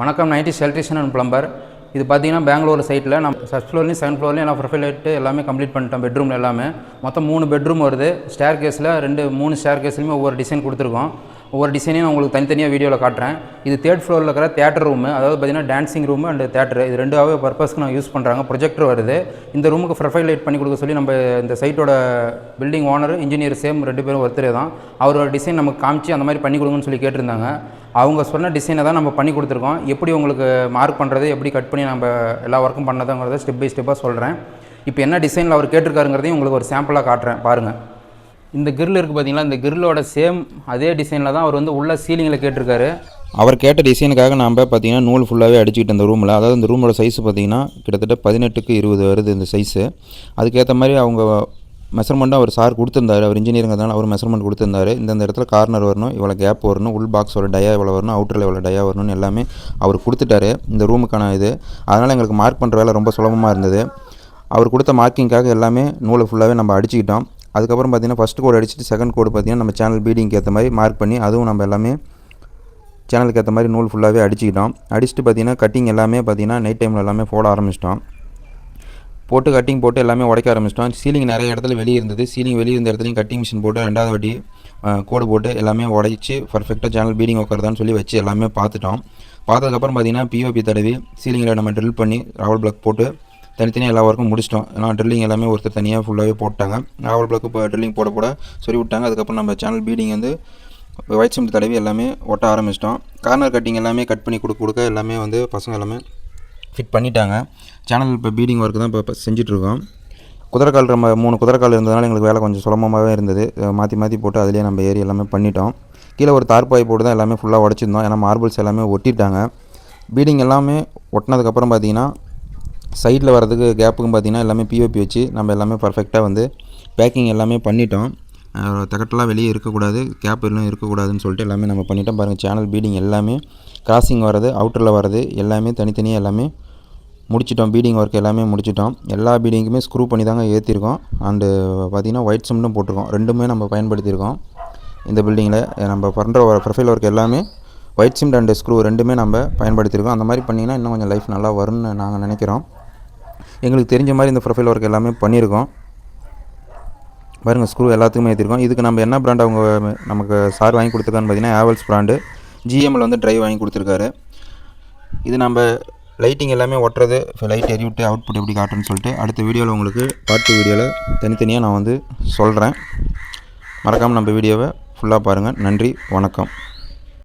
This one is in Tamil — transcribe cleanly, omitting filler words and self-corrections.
வணக்கம் 90s எலக்ட்ரிஷியன் அண்ட் பிளம்பர். இது பார்த்தீங்கன்னா பெங்களூர் சைட்டில் நம்ம ஃபர்ஸ்ட் ஃப்ளோர்லையும் செகண்ட் ஃப்ளோர்லையும் எல்லாம் ப்ரொஃபைல் லைட்டு எல்லாமே கம்ப்ளீட் பண்ணிட்டோம். பெட்ரூம் எல்லாமே மொத்தம் 3 பெட்ரூம் வருது. ஸ்டேர் கேஸில் 3 ஸ்டேர் கேஸ்லையுமே ஒவ்வொரு டிசைன் கொடுத்துருக்கோம். ஒவ்வொரு டிசைனையும் நான் உங்களுக்கு தனித்தனியாக வீடியோவில் காட்டுறேன். இது 3rd ஃப்ளோரில் இருக்கிற தேட்டர் ரூமு, அதாவது பார்த்தீங்கன்னா டான்சிங் ரூமு அண்ட் தேட்டர், இது ரெண்டாவே பர்பஸ்க்கு நான் யூஸ் பண்ணுறாங்க. ப்ரொஜெக்டர் வருது. இந்த ரூமுக்கு ப்ரொஃபைல் லைட் பண்ணி கொடுக்க சொல்லி நம்ம இந்த சைட்டோட பில்டிங் ஓனர் இன்ஜினியர் சேம் 2 பேரும் ஒருத்தரே தான். அவரோட டிசைன் நமக்கு காமிச்சு அந்த மாதிரி பண்ணி கொடுங்கன்னு சொல்லி கேட்டிருந்தாங்க. அவங்க சொன்ன டிசைனை தான் நம்ம பண்ணி கொடுத்துருக்கோம். எப்படி உங்களுக்கு மார்க் பண்ணுறது, எப்படி கட் பண்ணி நம்ம எல்லா ஒர்க்கும் பண்ணதுங்கிறத ஸ்டெப் பை ஸ்டெப்பாக சொல்கிறேன். இப்போ என்ன டிசைனில் அவர் கேட்டிருக்காருங்கிறதையும் உங்களுக்கு ஒரு சாம்பிளாக காட்டுறேன் பாருங்கள். இந்த கிரில் இருக்குது பார்த்தீங்களா, இந்த கிரிலோட சேம் அதே டிசைனில் தான் அவர் உள்ள சீலிங்கில் கேட்டிருக்காரு. அவர் கேட்ட டிசைனுக்காக நாம் பார்த்தீங்கன்னா நூல் ஃபுல்லாகவே அடிச்சுக்கிட்டு இந்த ரூமில், அதாவது இந்த ரூமோட சைஸ் பார்த்தீங்கன்னா கிட்டத்தட்ட 18க்கு 20 வருது இந்த சைஸு. அதுக்கேற்ற மாதிரி அவங்க மெஷர்மெண்ட்டும் அவர் சார் கொடுத்துருந்தாரு. அவர் இன்ஜினியருங்கிறதுனால அவர் மெஷர்மெண்ட் கொடுத்துருந்தாரு. இந்த இடத்துல கார்னர் வரணும், இவ்வளோ கேப் வரணும், உள் பாக்ஸோட டயா இவ்வளோ வரணும், அவுட்டரில் இவ்வளோ டயா வரணும்னு எல்லாமே அவர் கொடுத்துட்டாரு இந்த ரூமுக்கான இது. அதனால் எங்களுக்கு மார்க் பண்ணுற வேலை ரொம்ப சுலபமாக இருந்தது. அவர் கொடுத்த மார்க்கிங்காக எல்லாமே நூலை ஃபுல்லாகவே நம்ம அடிச்சுக்கிட்டோம். அதுக்கப்புறம் பார்த்திங்கன்னா ஃபஸ்ட் கோடு அடிச்சுட்டு செகண்ட் கோடு பார்த்திங்கன்னா நம்ம சேனல் பீடிங்க்கு ஏற்ற மாதிரி மார்க் பண்ணி அதுவும் நம்ம எல்லாமே சேனலுக்கு ஏற்ற மாதிரி நூல் ஃபுல்லாகவே அடிச்சுக்கிட்டோம். அடிச்சுட்டு பார்த்திங்கன்னா கட்டிங் எல்லாமே பார்த்திங்கன்னா நைட் டைமில் எல்லாமே போட ஆரம்பிச்சிட்டோம். போட்டு கட்டிங் போட்டு எல்லாமே உடைக்க ஆரம்பிச்சிட்டோம். சீலிங் நிறைய இடத்துல வெளியே இருந்தது. சீலிங் வெளியே இருந்த இடத்துலையும் கட்டிங் மிஷின் போட்டு 2வது வாட்டி கோடு போட்டு எல்லாமே உடைச்சி பர்ஃபெக்டாக சேனல் பீடிங் உட்காருதான்னு சொல்லி வச்சு எல்லாமே பார்த்துட்டோம். பார்த்ததுக்கப்புறம் பார்த்திங்கன்னா பிஓபி தடவி சீலிங்கில் நம்ம ட்ரில் பண்ணி ராவல் பிளாக் போட்டு தனித்தனியாக எல்லா ஒர்க்கும் முடிச்சிட்டோம். ஏன்னா ட்ரில்லிங் எல்லாமே ஒருத்தர் தனியாக ஃபுல்லாகவே போட்டாங்க. ராவல் பிளாக்கு இப்போ ட்ரில்லிங் போட சொல்லி விட்டாங்க. அதுக்கப்புறம் நம்ம சேனல் பீடிங் ஒயிட் சிமெண்ட் தடவி எல்லாமே ஒட்ட ஆரம்பிச்சிட்டோம். கார்னர் கட்டிங் எல்லாமே கட் பண்ணி கொடுக்க எல்லாமே பசங்க எல்லாமே ஃபிட் பண்ணிட்டாங்க. சேனல் இப்போ பீடிங் ஒர்க்கு தான் இப்போ செஞ்சிட்ருக்கோம். குதிரைக்கால் நம்ம 3 குதிரைக்கால் இருந்ததுனால எங்களுக்கு வேலை கொஞ்சம் சுலபமாகவே இருந்தது. மாற்றி போட்டு அதிலே நம்ம ஏறி எல்லாமே பண்ணிட்டோம். கீழே ஒரு தார்பாய் போட்டு தான் எல்லாமே ஃபுல்லாக உடச்சிருந்தோம். ஏன்னா மார்பிள்ஸ் எல்லாமே ஒட்டிட்டாங்க. பீடிங் எல்லாமே ஒட்டினதுக்கப்புறம் பார்த்திங்கன்னா சைடில் வரதுக்கு கேப்புக்கும் பார்த்திங்கன்னா எல்லாமே பிஓபி வச்சு நம்ம எல்லாமே பர்ஃபெக்டாக பேக்கிங் எல்லாமே பண்ணிட்டோம். தகட்டெல்லாம் வெளியே இருக்கக்கூடாது, கேப் எல்லாம் இருக்கக்கூடாதுன்னு சொல்லிட்டு எல்லாமே நம்ம பண்ணிட்டோம். பாருங்கள், சேனல் பீடிங் எல்லாமே கிராசிங் வர்றது, அவுட்டரில் வர்றது எல்லாமே தனித்தனியாக எல்லாமே முடிச்சிட்டோம். பீடிங் ஒர்க் எல்லாமே முடிச்சிட்டோம். எல்லா பீடிங்குமே ஸ்க்ரூ பண்ணி தாங்க ஏற்றிருக்கோம். அண்டு பார்த்திங்கன்னா ஒயிட் சிமெண்ட்டும் போட்டிருக்கோம். ரெண்டுமே நம்ம பயன்படுத்தியிருக்கோம். இந்த பில்டிங்கில் நம்ம பண்ணுற ப்ரொஃபைல் ஒர்க் எல்லாமே ஒயிட் சிமெண்ட் அண்டு ஸ்க்ரூ ரெண்டுமே நம்ம பயன்படுத்தியிருக்கோம். அந்த மாதிரி பண்ணிங்கன்னா இன்னும் கொஞ்சம் லைஃப் நல்லா வரும்னு நாங்கள் நினைக்கிறோம். எங்களுக்கு தெரிஞ்ச மாதிரி இந்த ப்ரொஃபைல் ஒர்க் எல்லாமே பண்ணியிருக்கோம். பாருங்கள், ஸ்க்ரூ எல்லாத்துக்குமே ஏற்றிருக்கோம். இதுக்கு நம்ம என்ன பிராண்ட் அவங்க நமக்கு சார் வாங்கி கொடுத்துருக்கான்னு பார்த்தீங்கன்னா ஹேவல்ஸ் பிராண்டு. ஜிஎம்மில் ட்ரைவ் வாங்கி கொடுத்துருக்காரு. இது நம்ம லைட்டிங் எல்லாமே ஒட்டுறது, இப்போ லைட் எரிவிட்டு அவுட்புட் எப்படி காட்டுன்னு சொல்லிட்டு அடுத்த வீடியோவில் உங்களுக்கு பார்ட் 2 வீடியோவில் தனித்தனியாக நான் சொல்கிறேன். மறக்காமல் நம்ம வீடியோவை ஃபுல்லாக பாருங்கள். நன்றி, வணக்கம்.